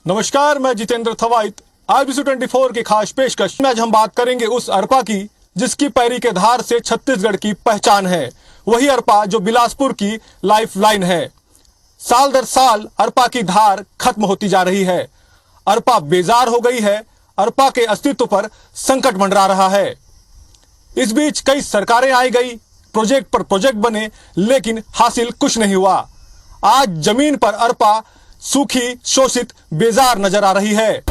नमस्कार, मैं जितेंद्र थवाइत। IBC24 की खास पेशकश में आज हम बात करेंगे उस अरपा की जिसकी पैरी के धार से छत्तीसगढ़ की पहचान है। वही अरपा जो बिलासपुर की लाइफलाइन है। साल दर साल अरपा की धार खत्म होती जा रही है। अरपा बेजार हो गई है। अरपा के अस्तित्व पर संकट मंडरा रहा है। इस बीच कई सरकारें आई गई, प्रोजेक्ट पर प्रोजेक्ट बने, लेकिन हासिल कुछ नहीं हुआ। आज जमीन पर अरपा सूखी, शोषित, बेजार नजर आ रही है।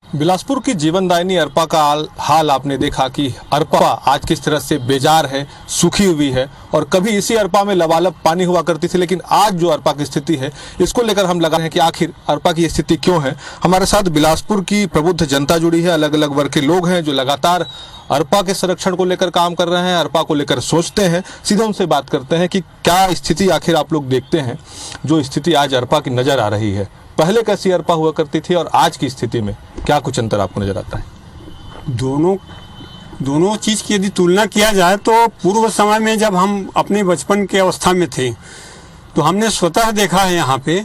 बिलासपुर की जीवनदायिनी अरपा का हाल आपने देखा कि अरपा आज किस तरह से बेजार है, सूखी हुई है। और कभी इसी अरपा में लबालब पानी हुआ करती थी, लेकिन आज जो अरपा की स्थिति है, इसको लेकर हम लगा रहे हैं कि आखिर अरपा की स्थिति क्यों है। हमारे साथ बिलासपुर की प्रबुद्ध जनता जुड़ी है। अलग अलग वर्ग के लोग हैं जो लगातार अरपा के संरक्षण को लेकर काम कर रहे हैं, अरपा को लेकर सोचते हैं। सीधे उनसे बात करते हैं कि क्या स्थिति आखिर आप लोग देखते हैं, जो स्थिति आज अरपा की नजर आ रही है। पहले कैसी अरपा हुआ करती थी और आज की स्थिति में क्या कुछ अंतर आपको नजर आता है? दोनों चीज़ की यदि तुलना किया जाए तो पूर्व समय में जब हम अपने बचपन के अवस्था में थे तो हमने स्वतः देखा है यहाँ पे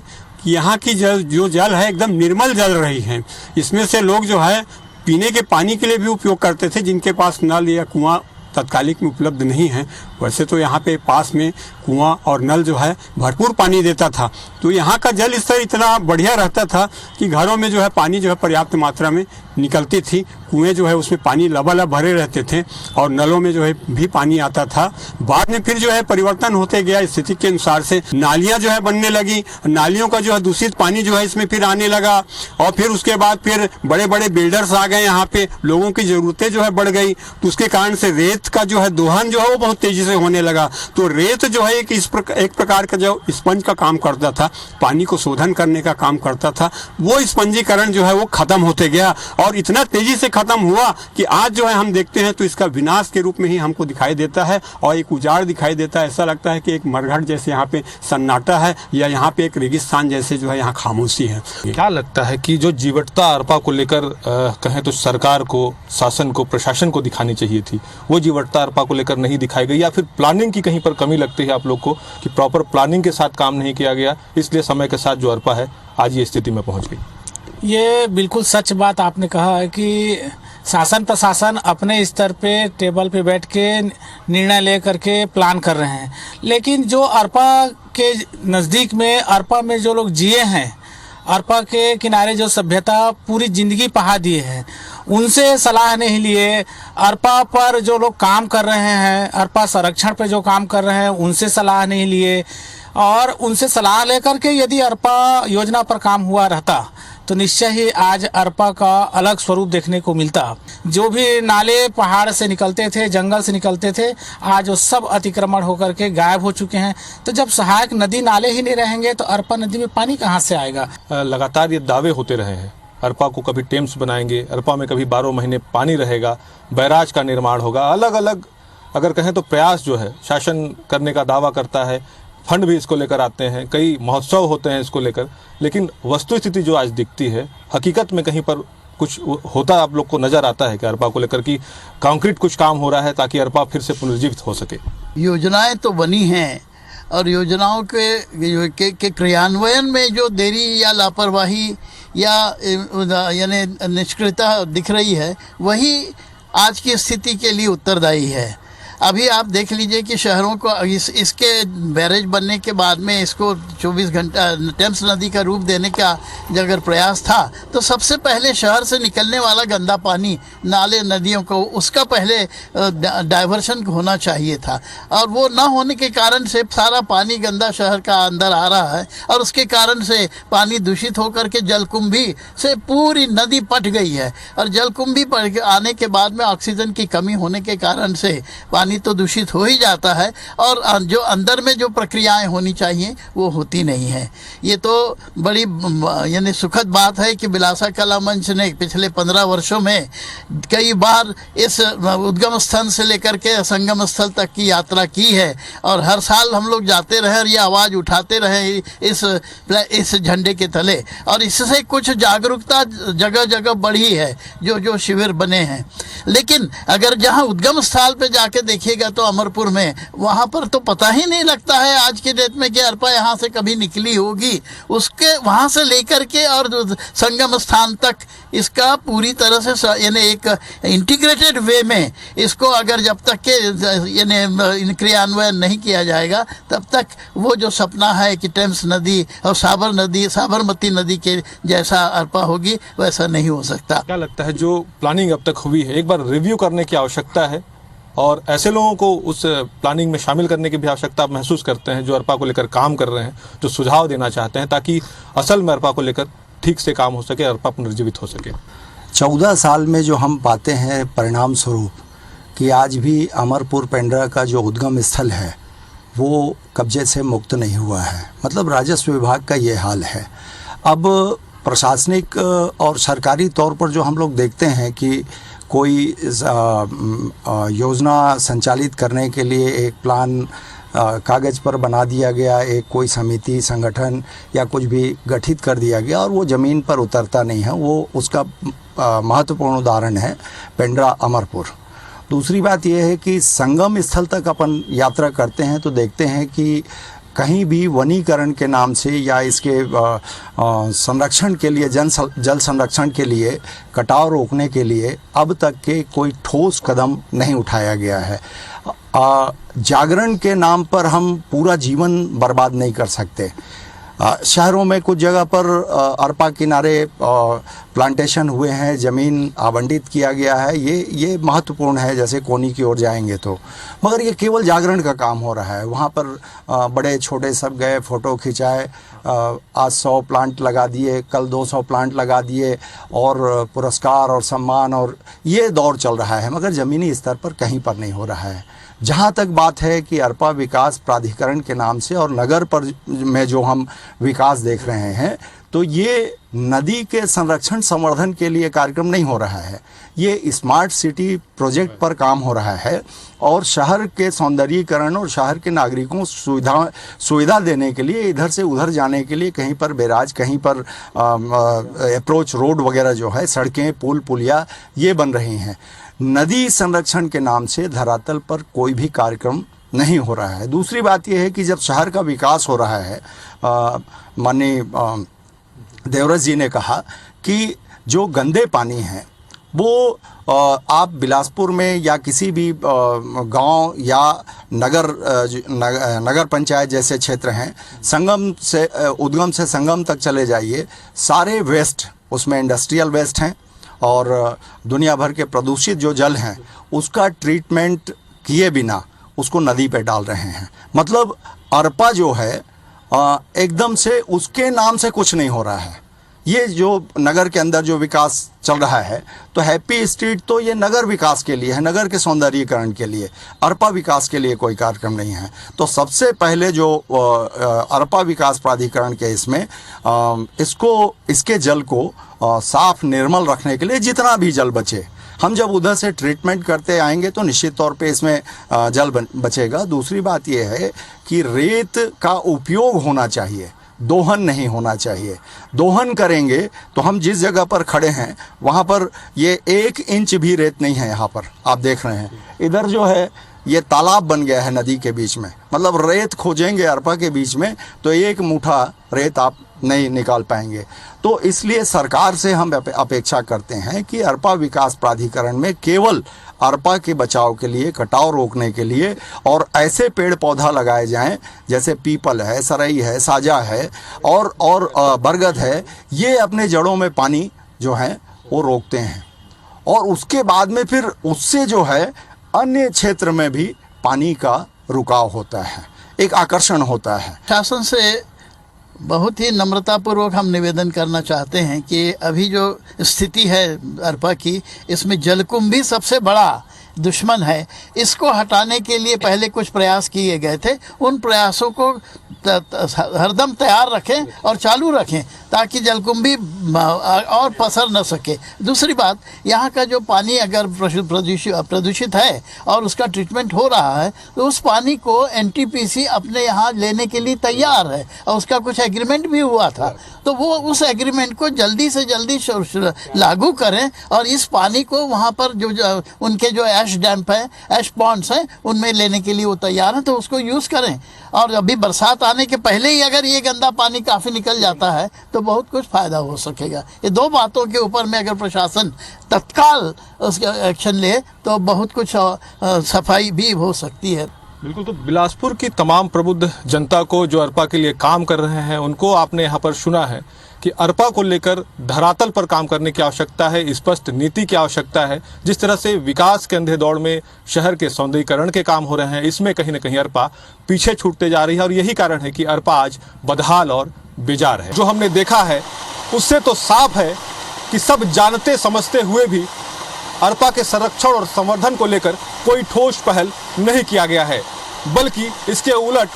कि यहाँ की जो जल है एकदम निर्मल जल रही है। इसमें से लोग जो है पीने के पानी के लिए भी उपयोग करते थे, जिनके पास नल या कुआं तत्कालिक में उपलब्ध नहीं है। वैसे तो यहाँ पे पास में कुआं और नल जो है भरपूर पानी देता था, तो यहाँ का जल स्तर इतना बढ़िया रहता था कि घरों में जो है पानी जो है पर्याप्त मात्रा में निकलती थी। कुएं जो है उसमें पानी लबालब भरे रहते थे और नलों में जो है भी पानी आता था। बाद में फिर जो है परिवर्तन होते गया, स्थिति के अनुसार से नालियाँ जो है बनने लगी। नालियों का जो है दूषित पानी जो है इसमें फिर आने लगा और फिर उसके बाद फिर बड़े बड़े बिल्डर्स आ गए यहाँ पे। लोगों की ज़रूरतें जो है बढ़ गई, तो उसके कारण से रेत का जो है दोहन जो है वो बहुत तेज़ी से होने लगा। तो रेत जो है एक प्रकार का जो स्पंज का काम करता था, पानी को शोधन करने का काम करता था, वो स्पंजीकरण जो है वो खत्म होते गया और इतना तेजी से खत्म हुआ कि आज जो है हम देखते हैं तो इसका विनाश के रूप में ही हमको दिखाई देता है और एक उजाड़ दिखाई देता है। ऐसा लगता है कि एक मरघट जैसे यहाँ पे सन्नाटा है या यहाँ पे एक रेगिस्तान जैसे जो है यहाँ खामोशी है। क्या लगता है कि जो जीवटता अरपा को लेकर कहें तो सरकार को, शासन को, प्रशासन को दिखानी चाहिए थी, वो जीवटता अरपा को लेकर नहीं दिखाई गई, या फिर प्लानिंग की कहीं पर कमी लगती है आप लोग को कि प्रॉपर प्लानिंग के साथ काम नहीं किया गया, इसलिए समय के साथ जो अरपा है आज ये स्थिति में पहुंच गई? ये बिल्कुल सच बात आपने कहा है कि शासन प्रशासन अपने स्तर पे टेबल पे बैठ के निर्णय ले करके प्लान कर रहे हैं, लेकिन जो अरपा के नज़दीक में, अरपा में जो लोग जिए हैं, अरपा के किनारे जो सभ्यता पूरी ज़िंदगी पहा दिए हैं, उनसे सलाह नहीं लिए। अरपा पर जो लोग काम कर रहे हैं, अरपा संरक्षण पे जो काम कर रहे हैं, उनसे सलाह नहीं लिए और उनसे सलाह लेकर के यदि अरपा योजना पर काम हुआ रहता तो निश्चय ही आज अरपा का अलग स्वरूप देखने को मिलता। जो भी नाले पहाड़ से निकलते थे, जंगल से निकलते थे, आज वो सब अतिक्रमण होकर के गायब हो चुके हैं। तो जब सहायक नदी नाले ही नहीं रहेंगे तो अरपा नदी में पानी कहाँ से आएगा? लगातार ये दावे होते रहे हैं, अरपा को कभी टेम्स बनाएंगे, अरपा में कभी 12 महीने पानी रहेगा, बैराज का निर्माण होगा। अलग अलग अगर कहें तो प्रयास जो है शासन करने का दावा करता है, फंड भी इसको लेकर आते हैं, कई महोत्सव होते हैं इसको लेकर, लेकिन वस्तुस्थिति जो आज दिखती है, हकीकत में कहीं पर कुछ होता आप लोग को नज़र आता है कि अरपा को लेकर कि कंक्रीट कुछ काम हो रहा है ताकि अरपा फिर से पुनर्जीवित हो सके? योजनाएं तो बनी हैं और योजनाओं के क्रियान्वयन में जो देरी या लापरवाही या यानी निष्क्रियता दिख रही है, वही आज की स्थिति के लिए उत्तरदायी है। अभी आप देख लीजिए कि शहरों को इसके बैरेज बनने के बाद में इसको 24 घंटा टेम्स नदी का रूप देने का अगर प्रयास था तो सबसे पहले शहर से निकलने वाला गंदा पानी, नाले, नदियों को, उसका पहले डाइवर्शन होना चाहिए था और वो ना होने के कारण से सारा पानी गंदा शहर का अंदर आ रहा है और उसके कारण से पानी दूषित होकर के जलकुंभी से पूरी नदी पट गई है और जलकुंभी पट आने के बाद में ऑक्सीजन की कमी होने के कारण से पानी तो दूषित हो ही जाता है और जो अंदर में जो प्रक्रियाएं होनी चाहिए वो होती नहीं है। ये तो बड़ी यानी सुखद बात है कि बिलासा कला मंच ने पिछले 15 वर्षों में कई बार इस उद्गम स्थल से लेकर के संगम स्थल तक की यात्रा की है और हर साल हम लोग जाते रहे और ये आवाज़ उठाते रहे इस झंडे के तले और इससे कुछ जागरूकता जगह जगह बढ़ी है, जो शिविर बने हैं। लेकिन अगर जहाँ उद्गम स्थल पे जाके देखिएगा तो अमरपुर में वहाँ पर तो पता ही नहीं लगता है आज के डेट में कि अरपा यहाँ से कभी निकली होगी। उसके वहाँ से लेकर के और संगम स्थान तक इसका पूरी तरह से यानी एक इंटीग्रेटेड वे में इसको अगर जब तक के यानी क्रियान्वयन नहीं किया जाएगा तब तक वो जो सपना है कि टेम्स नदी और साबरमती नदी के जैसा अरपा होगी वैसा नहीं हो सकता। क्या लगता है जो प्लानिंग अब तक हुई है एक बार रिव्यू करने की आवश्यकता है और ऐसे लोगों को उस प्लानिंग में शामिल करने की भी आवश्यकता आप महसूस करते हैं जो अरपा को लेकर काम कर रहे हैं, जो सुझाव देना चाहते हैं ताकि असल में अरपा को लेकर ठीक से काम हो सके, अरपा पुनर्जीवित हो सके? 14 साल में जो हम पाते हैं परिणाम स्वरूप कि आज भी अमरपुर पेंड्रा का जो उद्गम स्थल है वो कब्जे से मुक्त नहीं हुआ है। मतलब राजस्व विभाग का ये हाल है। अब प्रशासनिक और सरकारी तौर पर जो हम लोग देखते हैं कि कोई योजना संचालित करने के लिए एक प्लान कागज़ पर बना दिया गया, एक कोई समिति संगठन या कुछ भी गठित कर दिया गया और वो ज़मीन पर उतरता नहीं है। वो उसका महत्वपूर्ण उदाहरण है पेंड्रा अमरपुर। दूसरी बात यह है कि संगम स्थल तक अपन यात्रा करते हैं तो देखते हैं कि कहीं भी वनीकरण के नाम से या इसके संरक्षण के लिए जल संरक्षण के लिए कटाव रोकने के लिए अब तक के कोई ठोस कदम नहीं उठाया गया है। जागरण के नाम पर हम पूरा जीवन बर्बाद नहीं कर सकते। शहरों में कुछ जगह पर अरपा किनारे प्लांटेशन हुए हैं, ज़मीन आवंटित किया गया है, ये महत्वपूर्ण है जैसे कोनी की ओर जाएंगे तो, मगर ये केवल जागरण का काम हो रहा है। वहाँ पर बड़े छोटे सब गए, फ़ोटो खिंचाए, आज 100 प्लांट लगा दिए, कल 200 प्लांट लगा दिए और पुरस्कार और सम्मान और ये दौर चल रहा है, मगर ज़मीनी स्तर पर कहीं पर नहीं हो रहा है। जहाँ तक बात है कि अरपा विकास प्राधिकरण के नाम से और नगर पर में जो हम विकास देख रहे हैं तो ये नदी के संरक्षण संवर्धन के लिए कार्यक्रम नहीं हो रहा है, ये स्मार्ट सिटी प्रोजेक्ट पर काम हो रहा है और शहर के सौंदर्यीकरण और शहर के नागरिकों को सुविधा देने के लिए इधर से उधर जाने के लिए कहीं पर बैराज, कहीं पर अप्रोच रोड वगैरह जो है, सड़कें, पुल पुलिया ये बन रही हैं। नदी संरक्षण के नाम से धरातल पर कोई भी कार्यक्रम नहीं हो रहा है। दूसरी बात यह है कि जब शहर का विकास हो रहा है, माननीय देवराज जी ने कहा कि जो गंदे पानी हैं वो आप बिलासपुर में या किसी भी गांव या नगर पंचायत जैसे क्षेत्र हैं, संगम से उद्गम से संगम तक चले जाइए, सारे वेस्ट उसमें इंडस्ट्रियल वेस्ट हैं और दुनिया भर के प्रदूषित जो जल हैं उसका ट्रीटमेंट किए बिना उसको नदी पे डाल रहे हैं। मतलब अरपा जो है एकदम से उसके नाम से कुछ नहीं हो रहा है। ये जो नगर के अंदर जो विकास चल रहा है तो हैप्पी स्ट्रीट तो ये नगर विकास के लिए है, नगर के सौंदर्यीकरण के लिए, अरपा विकास के लिए कोई कार्यक्रम नहीं है। तो सबसे पहले जो अरपा विकास प्राधिकरण के इसमें इसके जल को साफ निर्मल रखने के लिए जितना भी जल बचे, हम जब उधर से ट्रीटमेंट करते आएंगे तो निश्चित तौर पे इसमें जल बचेगा। दूसरी बात यह है कि रेत का उपयोग होना चाहिए, दोहन नहीं होना चाहिए। दोहन करेंगे तो हम जिस जगह पर खड़े हैं वहाँ पर ये 1 इंच भी रेत नहीं है। यहाँ पर आप देख रहे हैं इधर जो है ये तालाब बन गया है नदी के बीच में। मतलब रेत खोजेंगे अरपा के बीच में तो 1 मुठा रेत आप नहीं निकाल पाएंगे। तो इसलिए सरकार से हम अपेक्षा करते हैं कि अरपा विकास प्राधिकरण में केवल अरपा के बचाव के लिए, कटाव रोकने के लिए और ऐसे पेड़ पौधा लगाए जाएं जैसे पीपल है, सरई है, साजा है और बरगद है। ये अपने जड़ों में पानी जो है वो रोकते हैं और उसके बाद में फिर उससे जो है अन्य क्षेत्र में भी पानी का रुकाव होता है, एक आकर्षण होता है। शासन से बहुत ही नम्रतापूर्वक हम निवेदन करना चाहते हैं कि अभी जो स्थिति है अरपा की, इसमें जलकुंभ भी सबसे बड़ा दुश्मन है। इसको हटाने के लिए पहले कुछ प्रयास किए गए थे, उन प्रयासों को हरदम तैयार रखें और चालू रखें ताकि जलकुंभी और पसर न सके। दूसरी बात, यहाँ का जो पानी अगर प्रदूषित है और उसका ट्रीटमेंट हो रहा है तो उस पानी को एनटीपीसी अपने यहाँ लेने के लिए तैयार है और उसका कुछ एग्रीमेंट भी हुआ था। तो वो उस एग्रीमेंट को जल्दी से जल्दी लागू करें और इस पानी को वहाँ पर जो उनके जो ऐश डैम्प है, ऐश पॉन्ड्स हैं, उनमें लेने के लिए वो तैयार हैं, तो उसको यूज़ करें। और अभी बरसात आने के पहले ही अगर ये गंदा पानी काफ़ी निकल जाता है तो बहुत कुछ फ़ायदा हो सकेगा। ये दो बातों के ऊपर में अगर प्रशासन तत्काल उसका एक्शन ले तो बहुत कुछ सफाई भी हो सकती है। बिल्कुल, तो बिलासपुर की तमाम प्रबुद्ध जनता को जो अरपा के लिए काम कर रहे हैं उनको आपने यहाँ पर सुना है कि अरपा को लेकर धरातल पर काम करने की आवश्यकता है, स्पष्ट नीति की आवश्यकता है। जिस तरह से विकास के अंधे दौड़ में शहर के सौंदर्यीकरण के काम हो रहे हैं, इसमें कहीं ना कहीं अरपा पीछे छूटते जा रही है और यही कारण है कि अरपा आज बदहाल और बेजार है। जो हमने देखा है उससे तो साफ है कि सब जानते समझते हुए भी अरपा के संरक्षण और संवर्धन को लेकर कोई ठोस पहल नहीं किया गया है, बल्कि इसके उलट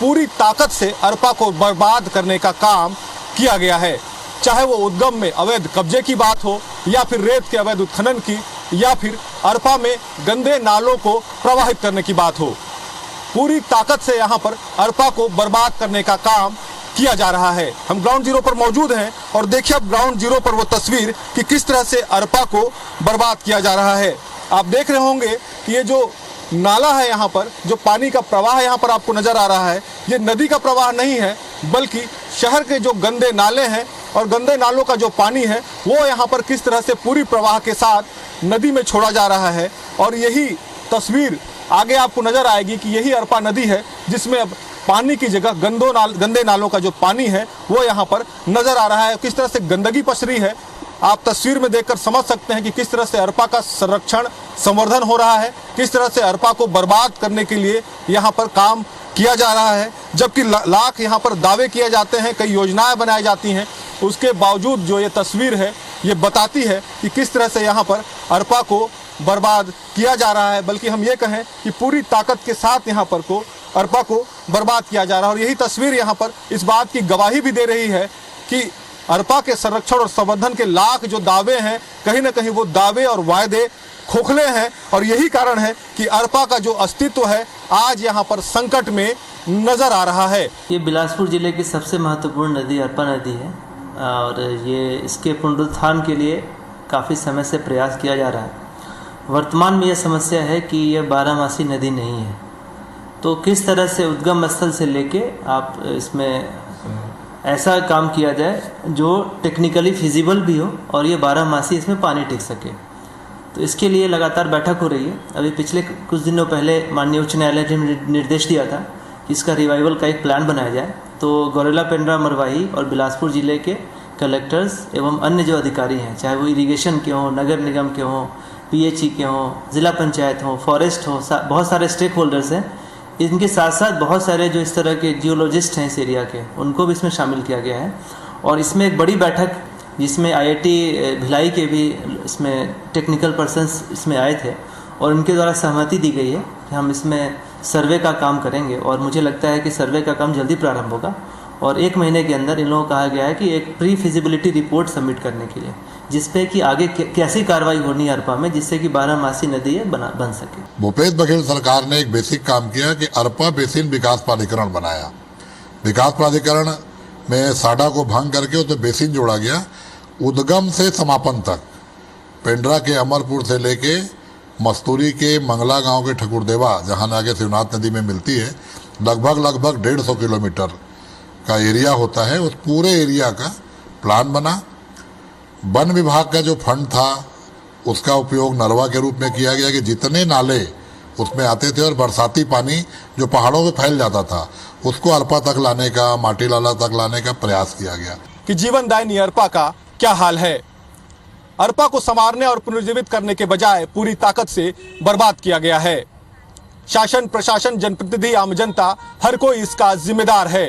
पूरी ताकत से अरपा को बर्बाद करने का काम किया गया है। चाहे वो उद्गम में अवैध कब्जे की बात हो या फिर रेत के अवैध उत्खनन की या फिर अरपा में गंदे नालों को प्रवाहित करने की बात हो, पूरी ताकत से यहाँ पर अरपा को बर्बाद करने का काम किया जा रहा है। हम ग्राउंड जीरो पर मौजूद हैं और देखिए अब ग्राउंड जीरो पर वो तस्वीर कि किस तरह से अरपा को बर्बाद किया जा रहा है। आप देख रहे होंगे कि ये जो नाला है, यहाँ पर जो पानी का प्रवाह यहाँ पर आपको नजर आ रहा है, ये नदी का प्रवाह नहीं है बल्कि शहर के जो गंदे नाले हैं और गंदे नालों का जो पानी है वो यहाँ पर किस तरह से पूरी प्रवाह के साथ नदी में छोड़ा जा रहा है। और यही तस्वीर आगे आपको नजर आएगी कि यही अरपा नदी है जिसमें अब पानी की जगह गंदे नालों का जो पानी है वो यहाँ पर नजर आ रहा है। किस तरह से गंदगी पसरी है आप तस्वीर में देखकर समझ सकते हैं कि किस तरह से अरपा का संरक्षण संवर्धन हो रहा है, किस तरह से अरपा को बर्बाद करने के लिए यहाँ पर काम किया जा रहा है। जबकि लाख यहाँ पर दावे किए जाते हैं, कई योजनाएं बनाई जाती हैं, उसके बावजूद जो ये तस्वीर है ये बताती है कि किस तरह से यहाँ पर अरपा को बर्बाद किया जा रहा है। बल्कि हम ये कहें कि पूरी ताकत के साथ यहाँ पर अरपा को बर्बाद किया जा रहा है। और यही तस्वीर यहाँ पर इस बात की गवाही भी दे रही है कि अरपा के संरक्षण और संवर्धन के लाख जो दावे हैं, कहीं ना कहीं वो दावे और वायदे खोखले हैं। और यही कारण है कि अरपा का जो अस्तित्व है आज यहाँ पर संकट में नजर आ रहा है। ये बिलासपुर जिले की सबसे महत्वपूर्ण नदी अरपा नदी है और ये इसके पुनरुत्थान के लिए काफ़ी समय से प्रयास किया जा रहा है। वर्तमान में यह समस्या है कि यह बारहमासी नदी नहीं है, तो किस तरह से उद्गम स्थल से लेके आप इसमें ऐसा काम किया जाए जो टेक्निकली फिजिबल भी हो और ये 12 मासी इसमें पानी टिक सके। तो इसके लिए लगातार बैठक हो रही है। अभी पिछले कुछ दिनों पहले माननीय उच्च न्यायालय ने निर्देश दिया था कि इसका रिवाइवल का एक प्लान बनाया जाए। तो गौरेला पेंड्रा मरवाही और बिलासपुर ज़िले के कलेक्टर्स एवं अन्य जो अधिकारी हैं, चाहे वो इरीगेशन के हों, नगर निगम के हों, PHE के हों, ज़िला पंचायत हों, फॉरेस्ट हो, बहुत सारे स्टेक होल्डर्स हैं। इनके साथ साथ बहुत सारे जो इस तरह के जियोलॉजिस्ट हैं इस एरिया के, उनको भी इसमें शामिल किया गया है। और इसमें एक बड़ी बैठक जिसमें IIT भिलाई के भी इसमें टेक्निकल पर्सन्स इसमें आए थे और उनके द्वारा सहमति दी गई है कि हम इसमें सर्वे का काम करेंगे। और मुझे लगता है कि सर्वे का काम जल्दी प्रारंभ होगा और 1 महीने के अंदर इन लोगों को कहा गया है कि एक प्री फिजिबिलिटी रिपोर्ट सबमिट करने के लिए, जिसपे कि आगे कैसी कार्रवाई होनी है अरपा में, जिससे कि 12 मासी नदी बन सके। भूपेश बघेल सरकार ने एक बेसिक काम किया कि अरपा बेसिन विकास प्राधिकरण बनाया। विकास प्राधिकरण में साडा को भंग करके उसमें बेसिन जोड़ा गया। उद्गम से समापन तक पेंड्रा के अमरपुर से लेके मस्तूरी के मंगला गांव के ठकुरदेवा, जहां आगे शिवनाथ नदी में मिलती है, लगभग 150 किलोमीटर का एरिया होता है। उस पूरे एरिया का प्लान बना। वन विभाग का जो फंड था उसका उपयोग नरवा के रूप में किया गया कि जितने नाले उसमें आते थे और बरसाती पानी जो पहाड़ों में फैल जाता था उसको अरपा तक लाने का, माटी लाला तक लाने का प्रयास किया गया। कि जीवनदायिनी अरपा का क्या हाल है। अरपा को संवारने और पुनर्जीवित करने के बजाय पूरी ताकत से बर्बाद किया गया है। शासन, प्रशासन, जनप्रतिनिधि, आम जनता, हर कोई इसका जिम्मेदार है।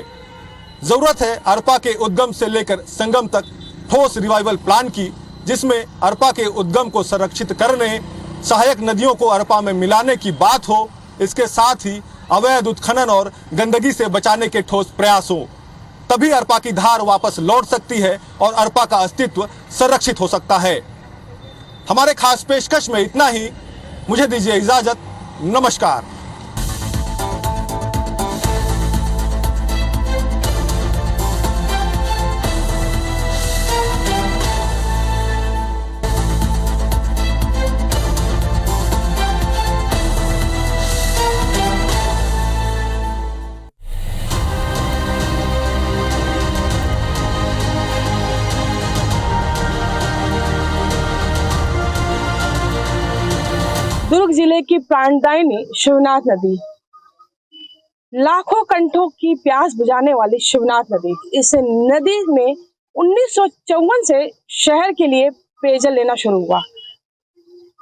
जरूरत है अरपा के उद्गम से लेकर संगम तक ठोस रिवाइवल प्लान की, जिसमें अरपा के उद्गम को संरक्षित करने, सहायक नदियों को अरपा में मिलाने की बात हो। इसके साथ ही अवैध उत्खनन और गंदगी से बचाने के ठोस प्रयास हो। तभी अरपा की धार वापस लौट सकती है और अरपा का अस्तित्व संरक्षित हो सकता है। हमारे खास पेशकश में इतना ही। मुझे दीजिए इजाजत। नमस्कार। दुर्ग जिले की प्राणदायिनी शिवनाथ नदी, लाखों कंठों की प्यास बुझाने वाली शिवनाथ नदी। इस नदी में 1954 से शहर के लिए पेयजल लेना शुरू हुआ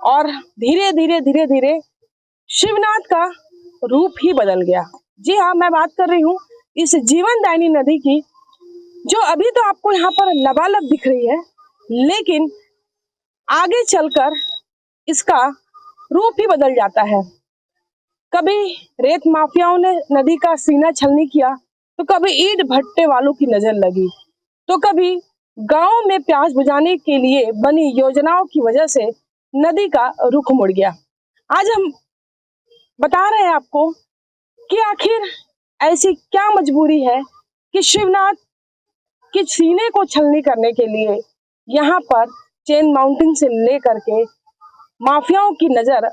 और धीरे धीरे शिवनाथ का रूप ही बदल गया। जी हाँ, मैं बात कर रही हूँ इस जीवनदायिनी नदी की, जो अभी तो आपको यहाँ पर लबालब दिख रही है, लेकिन आगे चलकर इसका रूप ही बदल जाता है। कभी रेत माफियाओं ने नदी का सीना छलनी किया, तो कभी ईंट भट्टे वालों की नजर लगी, तो कभी गांव में प्यास बुझाने के लिए बनी योजनाओं की वजह से नदी का रुख मुड़ गया। आज हम बता रहे हैं आपको कि आखिर ऐसी क्या मजबूरी है कि शिवनाथ के सीने को छलनी करने के लिए यहाँ पर चेन माउंटिंग से लेकर के माफियाओं की नजर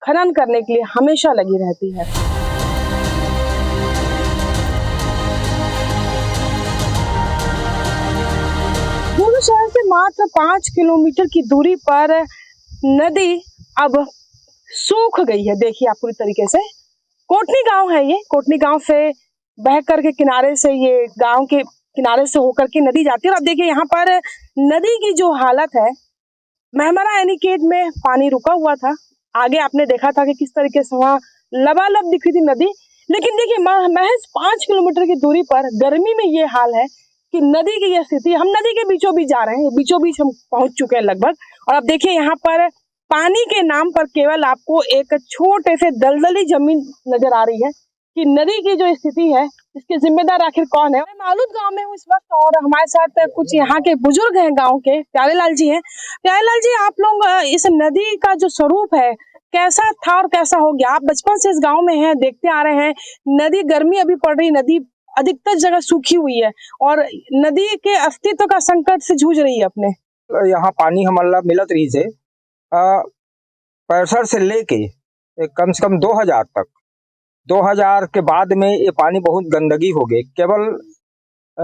खनन करने के लिए हमेशा लगी रहती है। दुर्ग शहर से मात्र 5 किलोमीटर की दूरी पर नदी अब सूख गई है। देखिए आप पूरी तरीके से, कोटनी गांव है ये, कोटनी गांव से बह कर के किनारे से, ये गांव के किनारे से होकर के नदी जाती है। और अब देखिए यहाँ पर नदी की जो हालत है, महमरा एनीकेट में पानी रुका हुआ था, आगे आपने देखा था कि किस तरीके से वहाँ लबालब दिख रही थी नदी, लेकिन देखिए महज 5 किलोमीटर की दूरी पर गर्मी में ये हाल है कि नदी की यह स्थिति। हम नदी के बीचों बीच जा रहे हैं, बीचों बीच हम पहुंच चुके हैं लगभग, और अब देखिए यहाँ पर पानी के नाम पर केवल आपको एक छोटे से दलदली जमीन नजर आ रही है कि नदी की जो स्थिति है इसके जिम्मेदार आखिर कौन है। मैं मालूद गांव में हूँ इस वक्त, और हमारे साथ कुछ यहाँ के बुजुर्ग हैं, गांव के प्यारेलाल जी हैं। प्यारेलाल जी, आप लोग इस नदी का जो स्वरूप है कैसा था और कैसा हो गया? आप बचपन से इस गांव में हैं, देखते आ रहे हैं, नदी गर्मी अभी पड़ रही, नदी अधिकतर जगह सूखी हुई है और नदी के अस्तित्व का संकट से जूझ रही है अपने। यहाँ पानी हमारा मिलत रही से 65 से लेके कम से कम 2000 तक, 2000 के बाद में ये पानी बहुत गंदगी हो गई। केवल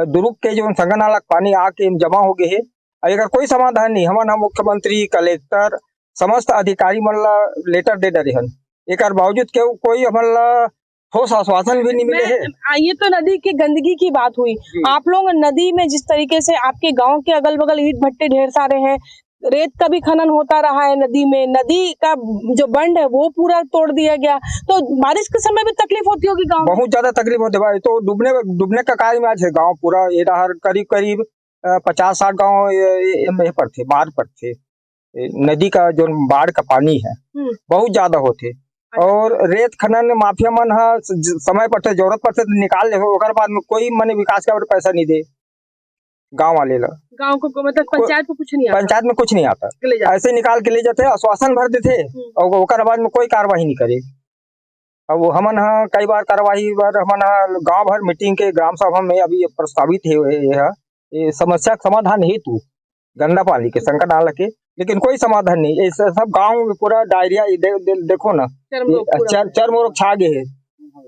दुर्ग के जो संगन नाला पानी आके जमा हो गए है, अगर कोई समाधान नहीं। हमारा मुख्यमंत्री, कलेक्टर, समस्त अधिकारी मल्ला लेटर दे डरे हन, एक बावजूद के कोई हमारा ठोस आश्वासन भी नहीं मिले है। ये तो नदी की गंदगी की बात हुई। आप लोग नदी में जिस तरीके से आपके गांव के अगल बगल ईंट भट्टे ढेर सारे हैं, रेत का भी खनन होता रहा है नदी में, नदी का जो बंड है वो पूरा तोड़ दिया गया, तो बारिश के समय भी तकलीफ होती होगी गांव में? बहुत ज्यादा तकलीफ होती है भाई। तो डूबने का कार्य में आज है गाँव पूरा। ये करीब 50-60 गाँव पर थे, बाढ़ पर थे। नदी का जो बाढ़ का पानी है बहुत ज्यादा होते, और रेत खनन माफिया मन समय पर से जरूरत पर से निकाल ले, बाद में कोई मन विकास का पैसा नहीं दे गांव वाले ला। गांव को मतलब पंचायत को कुछ नहीं आता? पंचायत में कुछ नहीं आता, ऐसे निकाल के ले जाते, आश्वासन भर देते और बाद में कोई कार्रवाई नहीं करे। अब हमन कई बार कार्रवाई हमन गांव भर मीटिंग के ग्राम सभा में अभी प्रस्तावित है ये समस्या समाधान हेतु गंदा पानी के संकट नाला के, लेकिन कोई समाधान नहीं। सब गांव में पूरा डायरिया देखो ना, चर्म रोग छा गए है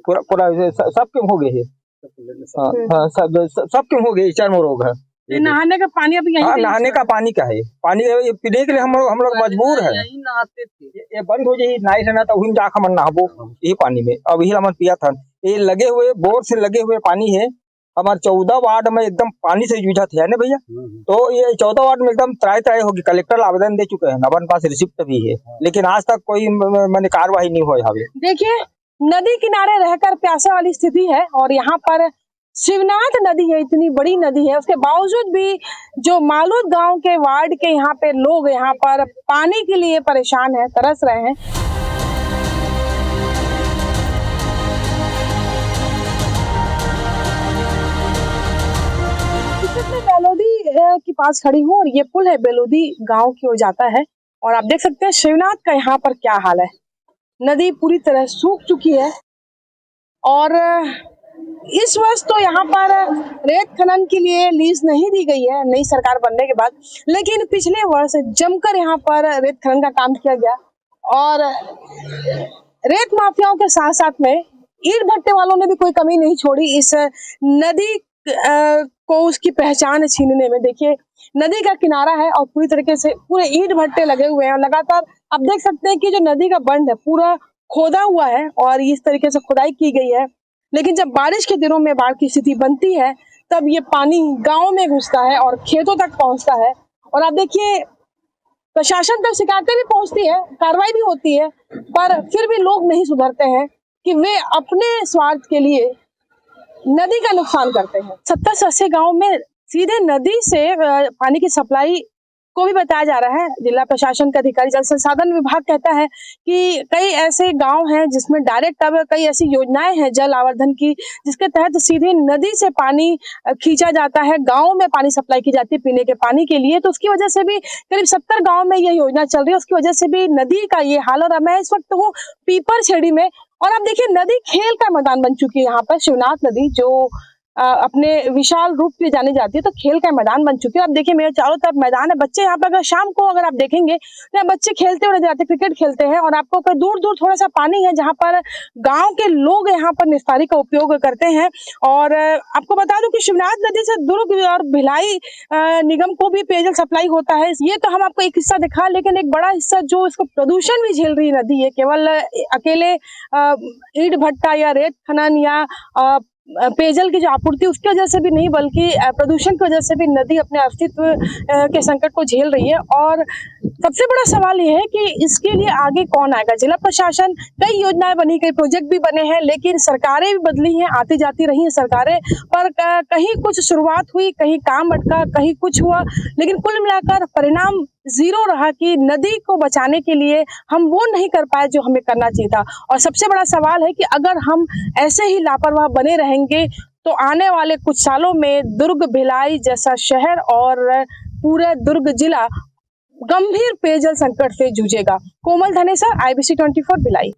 पूरा सबके हो गए है, सबके हो गए चर्म रोग है। नहाने का पानी अभी यहीं नहाने का पानी का है, पानी पीने के लिए हम लोग मजबूर है। नहाते थे, ये बंद हो जाए नाइट रहना तो वही जाकर हम नहाबो यही पानी में। अभी हम पिया था, ये लगे हुए बोर से लगे हुए पानी है। हमारे 14 वार्ड में एकदम पानी से जूझा थे ना भैया, तो ये 14 वार्ड में एकदम त्राई होगी। कलेक्टर आवेदन दे चुके हैं, हमारे पास रिसिप्ट भी है, लेकिन आज तक कोई मैंने कार्रवाई नहीं हुई। देखिए नदी किनारे रहकर प्यासे वाली स्थिति है, और यहाँ पर शिवनाथ नदी है, इतनी बड़ी नदी है, उसके बावजूद भी जो मालूद गांव के वार्ड के यहाँ पे लोग यहाँ पर पानी के लिए परेशान हैं, तरस रहे हैं। मैं बेलोदी के पास खड़ी हूँ और ये पुल है बेलोदी गांव की ओर जाता है, और आप देख सकते हैं शिवनाथ का यहाँ पर क्या हाल है। नदी पूरी तरह सूख चुकी है, और इस वर्ष तो यहाँ पर रेत खनन के लिए लीज नहीं दी गई है नई सरकार बनने के बाद, लेकिन पिछले वर्ष जमकर यहाँ पर रेत खनन का काम किया गया, और रेत माफियाओं के साथ साथ में ईंट भट्टे वालों ने भी कोई कमी नहीं छोड़ी इस नदी को उसकी पहचान छीनने में। देखिए नदी का किनारा है और पूरी तरीके से पूरे ईंट भट्टे लगे हुए हैं, और लगातार आप देख सकते हैं कि जो नदी का बंध है पूरा खोदा हुआ है और इस तरीके से खुदाई की गई है, लेकिन जब बारिश के दिनों में बाढ़ की स्थिति बनती है तब ये पानी गांव में घुसता है और खेतों तक पहुंचता है। और आप देखिए प्रशासन तक शिकायतें भी पहुंचती है, कार्रवाई भी होती है, पर फिर भी लोग नहीं सुधरते हैं कि वे अपने स्वार्थ के लिए नदी का नुकसान करते हैं। 70 से 80 गाँव में सीधे नदी से पानी की सप्लाई को भी बताया जा रहा है। जिला प्रशासन के अधिकारी जल संसाधन विभाग कहता है कि कई ऐसे गांव हैं जिसमें डायरेक्ट अब कई ऐसी योजनाएं हैं जल आवर्धन की, जिसके तहत सीधे नदी से पानी खींचा जाता है, गांव में पानी सप्लाई की जाती है पीने के पानी के लिए। तो उसकी वजह से भी करीब 70 गाँव में यह योजना चल रही है, उसकी वजह से भी नदी का ये हाल। और मैं इस वक्त हूँ पीपर छेड़ी में और आप देखिए नदी खेल का मैदान बन चुकी है। यहाँ पर शिवनाथ नदी जो अपने विशाल रूप से जानी जाती है, तो खेल का मैदान बन चुकी है। आप देखिए मेरे चारों तरफ मैदान है, बच्चे यहाँ पर अगर शाम को अगर आप देखेंगे तो यहाँ बच्चे खेलते हुए नजर आते हैं, क्रिकेट खेलते हैं। और आपको दूर दूर थोड़ा सा पानी है जहाँ पर गांव के लोग यहाँ पर निस्तारी का उपयोग करते हैं। और आपको बता दूं कि शिवनाथ नदी से दुर्ग और भिलाई निगम को भी पेयजल सप्लाई होता है। ये तो हम आपको एक हिस्सा दिखा, लेकिन एक बड़ा हिस्सा जो इसको प्रदूषण भी झेल रही नदी है, केवल अकेले ईंट भट्टा या रेत खनन या पेयजल की जो आपूर्ति उसकी वजह से भी नहीं, बल्कि प्रदूषण की वजह से भी नदी अपने अस्तित्व के संकट को झेल रही है। और सबसे बड़ा सवाल ये है कि इसके लिए आगे कौन आएगा। जिला प्रशासन, कई योजनाएं बनी, कई प्रोजेक्ट भी बने हैं, लेकिन सरकारें भी बदली हैं, आती जाती रही हैं सरकारें, पर कहीं कुछ शुरुआत हुई, कहीं काम अटका, कहीं कुछ हुआ, लेकिन कुल मिलाकर परिणाम जीरो रहा कि नदी को बचाने के लिए हम वो नहीं कर पाए जो हमें करना चाहिए था। और सबसे बड़ा सवाल है कि अगर हम ऐसे ही लापरवाह बने रहेंगे तो आने वाले कुछ सालों में दुर्ग भिलाई जैसा शहर और पूरा दुर्ग जिला गंभीर पेयजल संकट से जूझेगा। कोमल धनेसर, IBC 24 भिलाई।